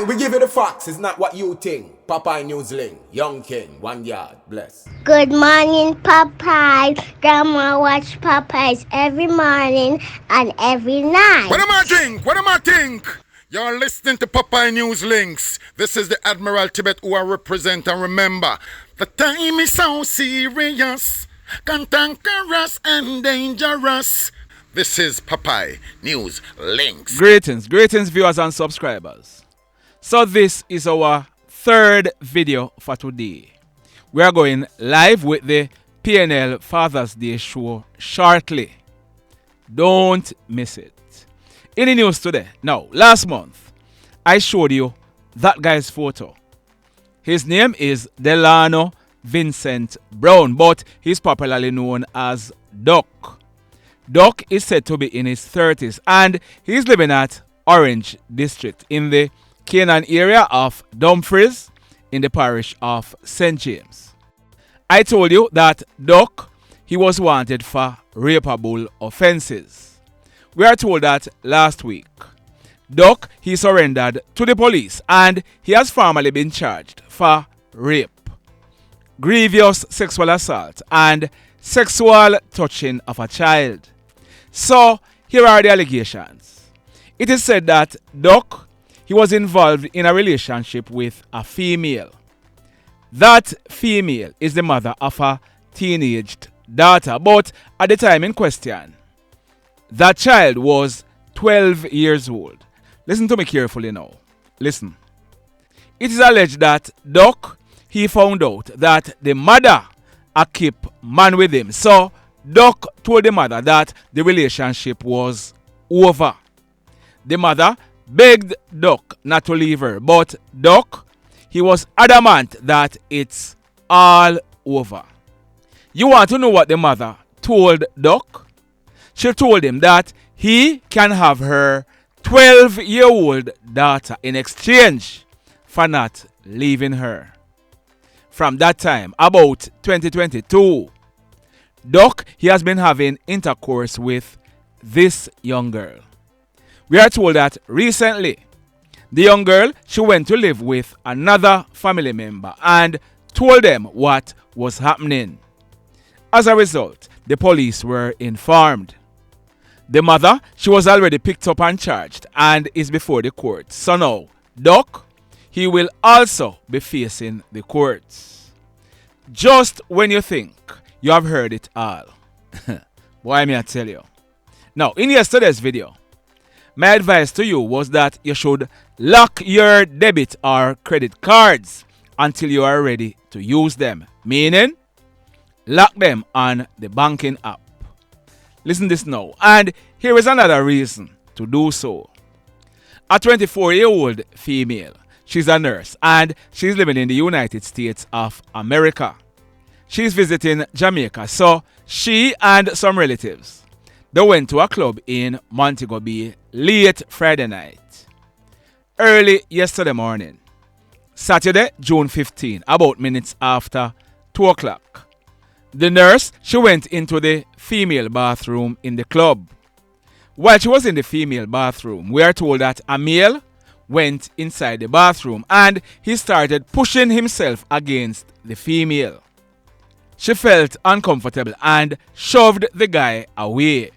Aye, we give you the facts. It's not what you think. Popeye Newsling, Young King, 1 yard, bless. Good morning, Popeye. Grandma watch Popeyes every morning and every night. What am I think? What am I think? You're listening to Popeye News Links. This is the Admiral Tibet who I represent, and remember, the time is so serious, cantankerous and dangerous. This is Popeye News Links. Greetings viewers and subscribers. So this is our third video for today. We are going live with the PNL Father's Day show shortly. Don't miss it. In the news today, now, last month, I showed you that guy's photo. His name is Delano Vincent Brown, but he's popularly known as Doc. Doc is said to be in his 30s and he's living at Orange District in the Kyno area of Dumfries in the parish of St. James. I told you that Doc, he was wanted for rapeable offenses. We are told that last week, Doc, he surrendered to the police and he has formally been charged for rape, grievous sexual assault and sexual touching of a child. So, here are the allegations. It is said that Doc, he was involved in a relationship with a female. That female is the mother of a teenaged daughter, but at the time in question, that child was 12 years old. Listen to me carefully now. Listen. It is alleged that Doc, he found out that the mother keep man with him. So, Doc told the mother that the relationship was over. The mother begged Doc not to leave her, but Doc, he was adamant that it's all over. You want to know what the mother told Doc? She told him that he can have her 12-year-old daughter in exchange for not leaving her. From that time, about 2022, Doc, he has been having intercourse with this young girl. We are told that recently, the young girl, she went to live with another family member and told them what was happening. As a result, the police were informed. The mother, she was already picked up and charged and is before the court. So now, Doc, he will also be facing the courts. Just when you think you have heard it all, why may I tell you? Now, in yesterday's video, my advice to you was that you should lock your debit or credit cards until you are ready to use them. Meaning, lock them on the banking app. Listen this now. And here is another reason to do so. A 24-year-old female, she's a nurse and she's living in the United States of America. She's visiting Jamaica, so she and some relatives, they went to a club in Montego Bay late Friday night. Early yesterday morning, Saturday, June 15, about minutes after 2 o'clock, the nurse, she went into the female bathroom in the club. While she was in the female bathroom, we are told that a male went inside the bathroom and he started pushing himself against the female. She felt uncomfortable and shoved the guy away.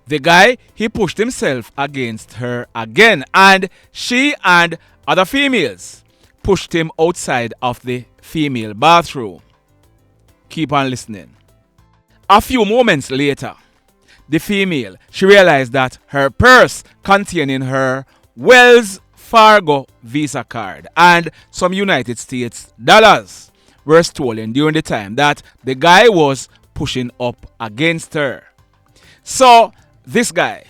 The guy, he pushed himself against her again and she and other females pushed him outside of the female bathroom. Keep on listening. A few moments later, the female, she realized that her purse containing her Wells Fargo Visa card and some United States dollars were stolen during the time that the guy was pushing up against her. So, this guy,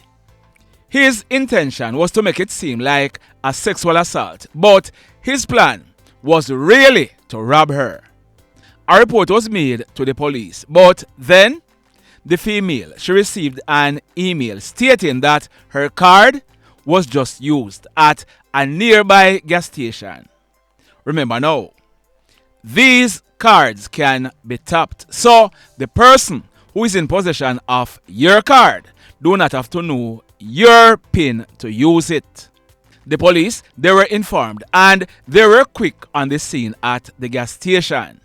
his intention was to make it seem like a sexual assault, but his plan was really to rob her. A report was made to the police, but then the female, she received an email stating that her card was just used at a nearby gas station. Remember now, these cards can be tapped, so the person who is in possession of your card do not have to know your PIN to use it. The police, they were informed and they were quick on the scene at the gas station.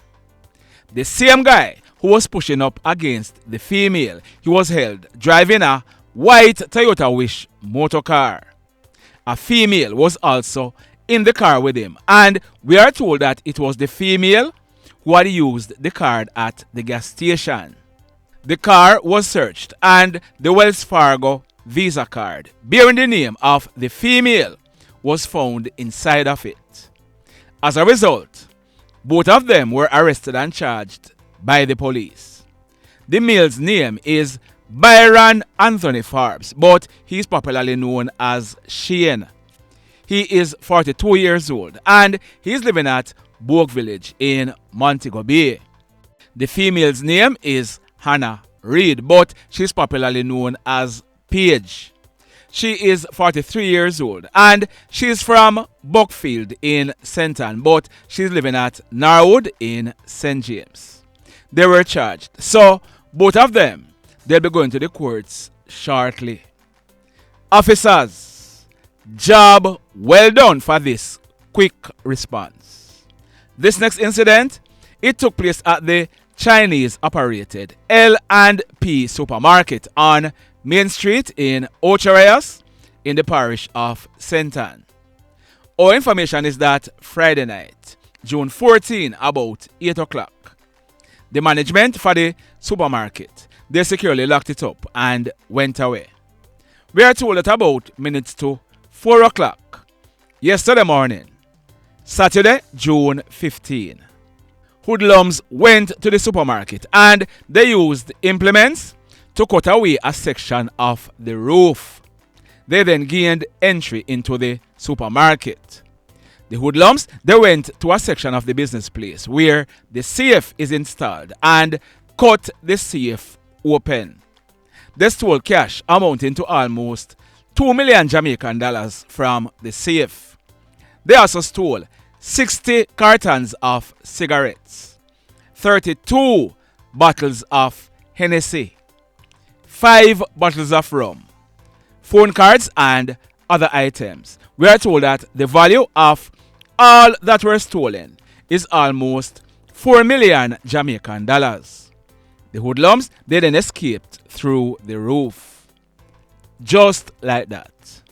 The same guy who was pushing up against the female, he was held driving a white Toyota Wish motor car. A female was also in the car with him, and we are told that it was the female who had used the card at the gas station. The car was searched and the Wells Fargo Visa card bearing the name of the female was found inside of it. As a result, both of them were arrested and charged by the police. The male's name is Byron Anthony Forbes, but he is popularly known as Shane. He is 42 years old and he is living at Boak Village in Montego Bay. The female's name is Hanna Reid, but she is popularly known as Paige. She is 43 years old and she is from Buckfield in St. Ann, but she is living at Norwood in St. James. They were charged. So both of them, they'll be going to the courts shortly. Officers, job well done for this quick response. This next incident, it took place at the Chinese-operated L&P supermarket on Main Street in Ocherayas in the parish of St. Ann. Our information is that Friday night, June 14, about 8 o'clock, the management for the supermarket, they securely locked it up and went away. We are told that about minutes to 4 o'clock yesterday morning, Saturday, June 15, Hoodlums went to the supermarket and they used implements to cut away a section of the roof. They then gained entry into the supermarket. The Hoodlums, they went to a section of the business place where the safe is installed and cut the safe open. They stole cash amounting to almost 2 million Jamaican dollars from the safe. They also stole 60 cartons of cigarettes, 32 bottles of Hennessy, 5 bottles of rum, phone cards and other items. We are told that the value of all that were stolen is almost 4 million Jamaican dollars. The Hoodlums, they then escaped through the roof. Just like that.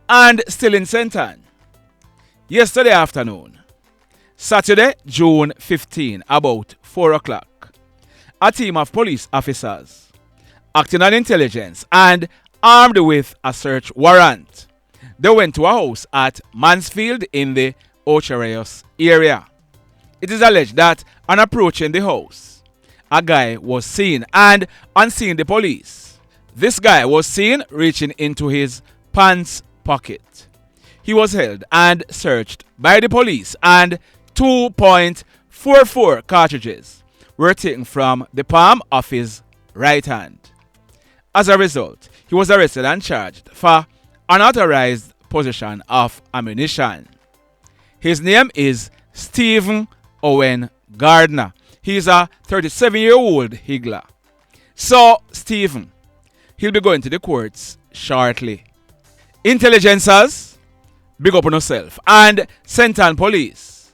And still in St. Ann, yesterday afternoon, Saturday, June 15, about 4 o'clock, a team of police officers, acting on intelligence and armed with a search warrant, they went to a house at Mansfield in the Ocherayas area. It is alleged that on approaching the house, a guy was seen, and on seeing the police, this guy was seen reaching into his pants pocket. He was held and searched by the police, and 2.44 cartridges were taken from the palm of his right hand. As a result, he was arrested and charged for unauthorized possession of ammunition. His name is Stephen Owen Gardner. He is a 37-year-old higgler. So, Stephen, he'll be going to the courts shortly. Intelligencers, big up on yourself. And St. Ann Police,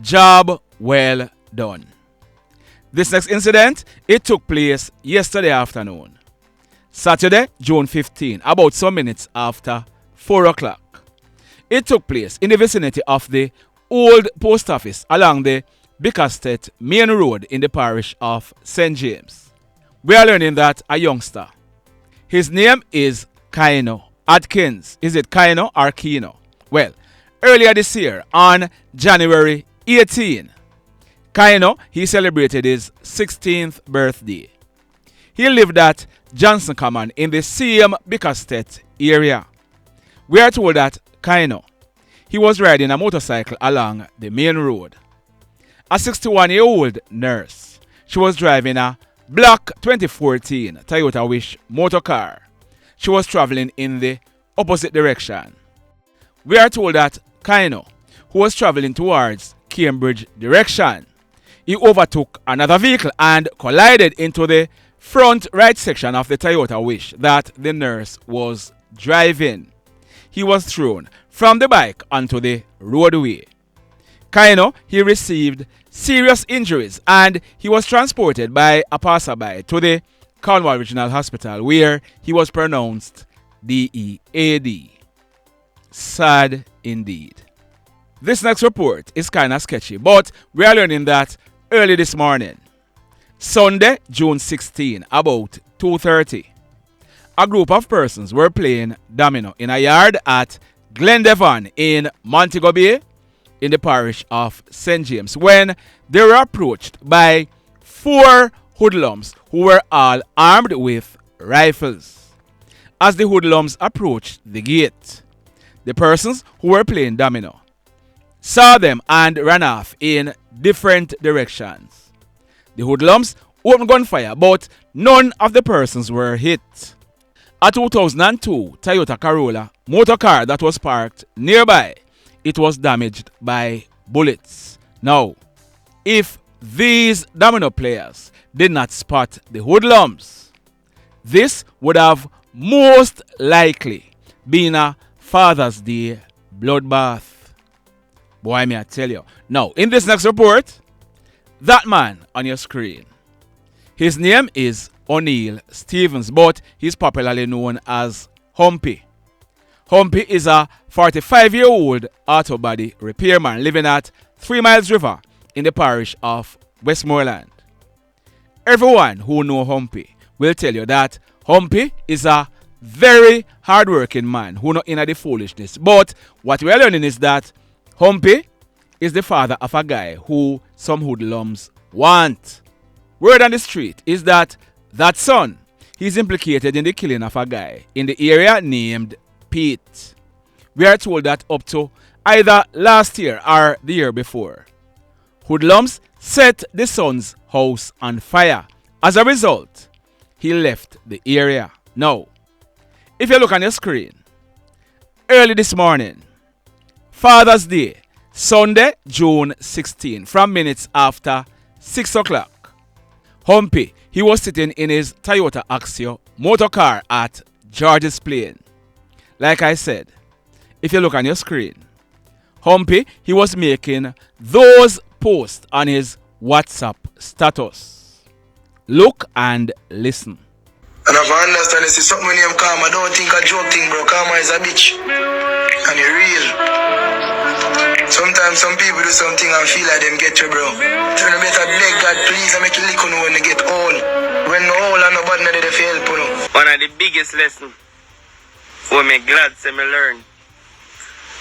job well done. This next incident, it took place yesterday afternoon, Saturday, June 15, about some minutes after 4 o'clock. It took place in the vicinity of the old post office along the Bickerstead Main Road in the parish of St. James. We are learning that a youngster, his name is Kyno. Atkins. Is it Kyno or Kyno? Well, earlier this year, on January 18, Kyno, he celebrated his 16th birthday. He lived at Johnson Common in the same Bickerstead area. We are told that Kyno, he was riding a motorcycle along the main road. A 61-year-old nurse, she was driving a black 2014 Toyota Wish motor car. She was traveling in the opposite direction. We are told that Kyno, who was traveling towards Cambridge direction, he overtook another vehicle and collided into the front right section of the Toyota Wish that the nurse was driving. he was thrown from the bike onto the roadway. Kyno, he received serious injuries and he was transported by a passerby to the Cornwall Regional Hospital where he was pronounced DEAD. Sad indeed. This next report is kinda sketchy, but we are learning that early this morning, Sunday, June 16, about 2:30, a group of persons were playing domino in a yard at Glendevon in Montego Bay in the parish of St. James when they were approached by 4 hoodlums who were all armed with rifles. As the hoodlums approached the gate, the persons who were playing domino saw them and ran off in different directions. The hoodlums opened gunfire, but none of the persons were hit. A 2002 Toyota Corolla motor car that was parked nearby, it was damaged by bullets. Now, if these domino players did not spot the hoodlums, this would have most likely been a Father's Day bloodbath. Boy, may I tell you. Now, in this next report, that man on your screen, his name is Oniel Stevens, but he's popularly known as Humpy. Humpy is a 45-year-old auto body repairman living at 3 Miles River in the parish of Westmoreland. Everyone who knows Humpy will tell you that Humpy is a very hardworking man who not in the foolishness. But what we are learning is that Humpy is the father of a guy who some hoodlums want. Word on the street is that son, he's implicated in the killing of a guy in the area named Pete. We are told that up to either last year or the year before, hoodlums set the son's house on fire. As a result, he left the area. Now, if you look on your screen, early this morning, Father's Day, Sunday, June 16, from minutes after 6 o'clock, Humpy, he was sitting in his Toyota Axio motor car at George's Plain. Like I said, if you look on your screen, Humpy, he was making those posts on his WhatsApp status. Look and listen. And if I understand this is something when you calm, I don't think a joke thing, bro. Karma is a bitch. And you're real. Sometimes some people do something and feel like them get you, bro. Tell them better beg God, please, and make you lick on when they get old. When no old and nobody need to help, you know. One of the biggest lessons for me glad to me learn.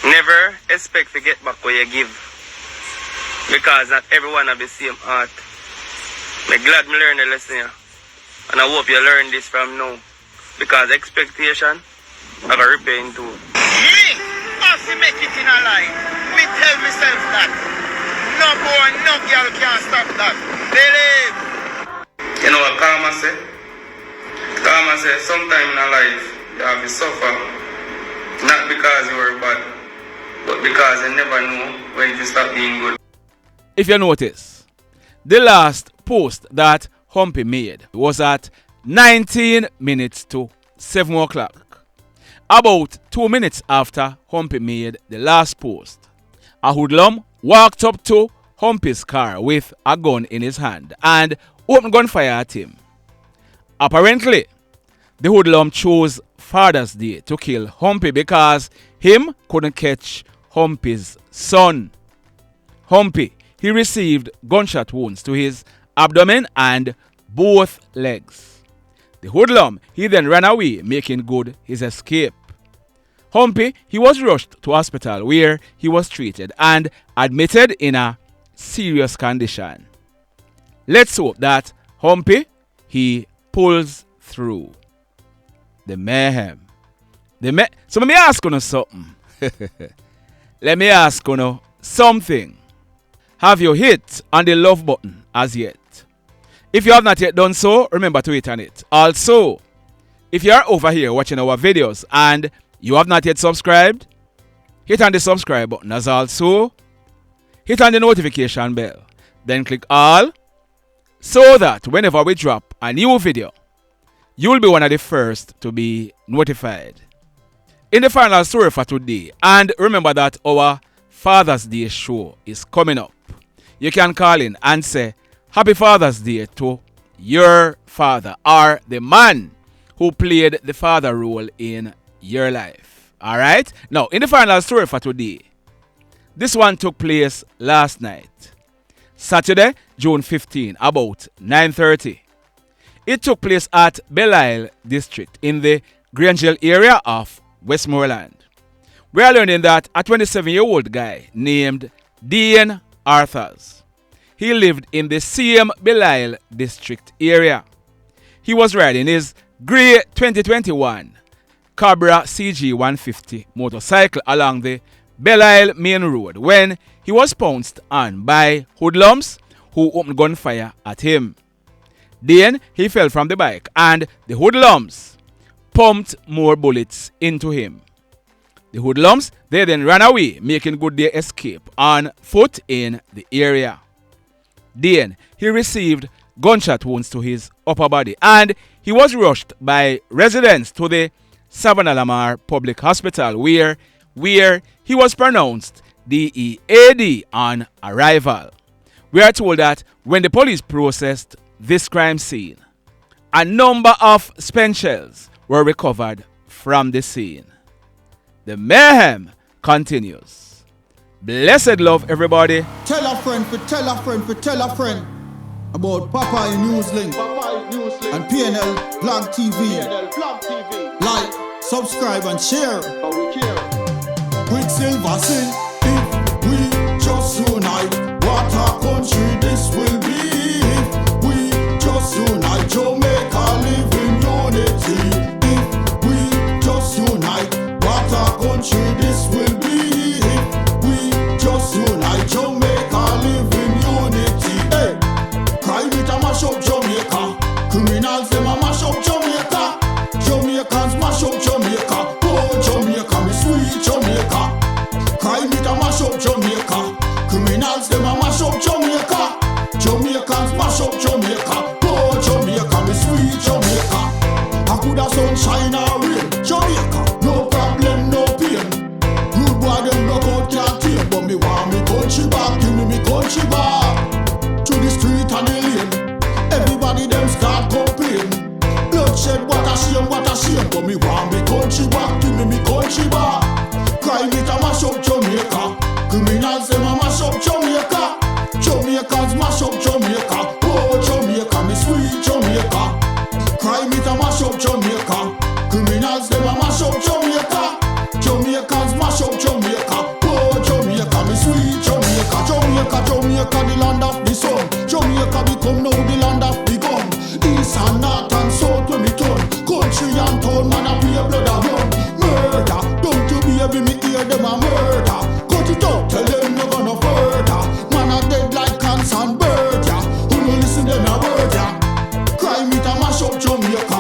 Never expect to get back what you give. Because not everyone have the same heart. Me glad me learn the lesson here. And I hope you learn this from now. Because expectation, I got repaying too. Me, have to make it in a life. Me tell myself that. No boy, no girl can stop that. Believe. You know what Karma say? Karma say, sometime in a life, you have to suffer. Not because you were bad, but because you never know when you stop being good. If you notice, the last post that Humpy made was at 19 minutes to 7 o'clock. About 2 minutes after Humpy made the last post, a hoodlum walked up to Humpy's car with a gun in his hand and opened gunfire at him. Apparently, the hoodlum chose Father's Day to kill Humpy because him couldn't catch Humpy's son. Humpy, he received gunshot wounds to his abdomen and both legs. The hoodlum, he then ran away, making good his escape. Humpy, he was rushed to hospital where he was treated and admitted in a serious condition. Let's hope that Humpy, he pulls through. The mayhem. So let me ask you something. Let me ask you something. Have you hit on the love button as yet? If you have not yet done so, remember to hit on it. Also, if you are over here watching our videos and you have not yet subscribed, hit on the subscribe button as also hit on the notification bell. Then click all so that whenever we drop a new video, you will be one of the first to be notified. in the final story for today, and remember that our Father's Day show is coming up. You can call in and say Happy Father's Day to your father or the man who played the father role in your life. Alright? Now, in the final story for today, this one took place last night, Saturday, June 15, about 9:30. It took place at KlLLED district in the Grangel area of Westmoreland. We are learning that a 27-year-old guy named Dane Arthurs. He lived in the same KlLLED district area. He was riding his grey 2021 Cabra CG 150 motorcycle along the KlLLED main road when he was pounced on by hoodlums who opened gunfire at him. Then he fell from the bike and the hoodlums pumped more bullets into him. The hoodlums, they then ran away, making good their escape on foot in the area. Then he received gunshot wounds to his upper body and he was rushed by residents to the Savannah Lamar Public Hospital where he was pronounced DEAD on arrival. We are told that when the police processed this crime scene, a number of spent shells were recovered from the scene. The mayhem continues. Blessed love, everybody. Tell a friend for tell a friend for tell a friend about Popeye Newslink and PNL Blog TV. Like, subscribe and share. Quicksilver sing, if we just unite, what a country this will be. If we just unite, Jamaica live in unity. If we just unite, what a country this will be. If we just unite, Jamaica live in unity. Hey, crime it a mash up Jamaica. Criminals them a mash up Jamaica. Jamaicans mash up Jamaica. Oh Jamaica, me sweet Jamaica. Crime it a mash up Jamaica. Criminals them a mash up Jamaica. Jamaicans mash up Jamaica. Oh Jamaica, me sweet Jamaica. I coulda sunshine or rain. Jamaica, no problem, no pain. Rude boy them broke out can't tame, but me want me country back. Give me country back. To the street and the lane, everybody them start complain. Bloodshed, what a shame, but me want me country back. Give me country back. Crime it a mash up Jamaica. Criminals them a mash up Jamaica. Jamaicans mash up Jamaica. Oh Jamaica, me sweet Jamaica. Crime it a mash up Jamaica. Criminals them a mash up Jamaica. Jamaicans mash up Jamaica. Oh Jamaica, me sweet Jamaica. Jamaica, Jamaica, the land of the sun. Jamaica become now the land of the gun. East and north and south when me turn. Country and town, man a pay blood a run. Murder, don't you baby me hear them a murder. Cut it out, tell them no gonna further. Man a dead like cancer and bird, yeah. Who no listen them a word, yeah. Crime it a mash up Jamaica.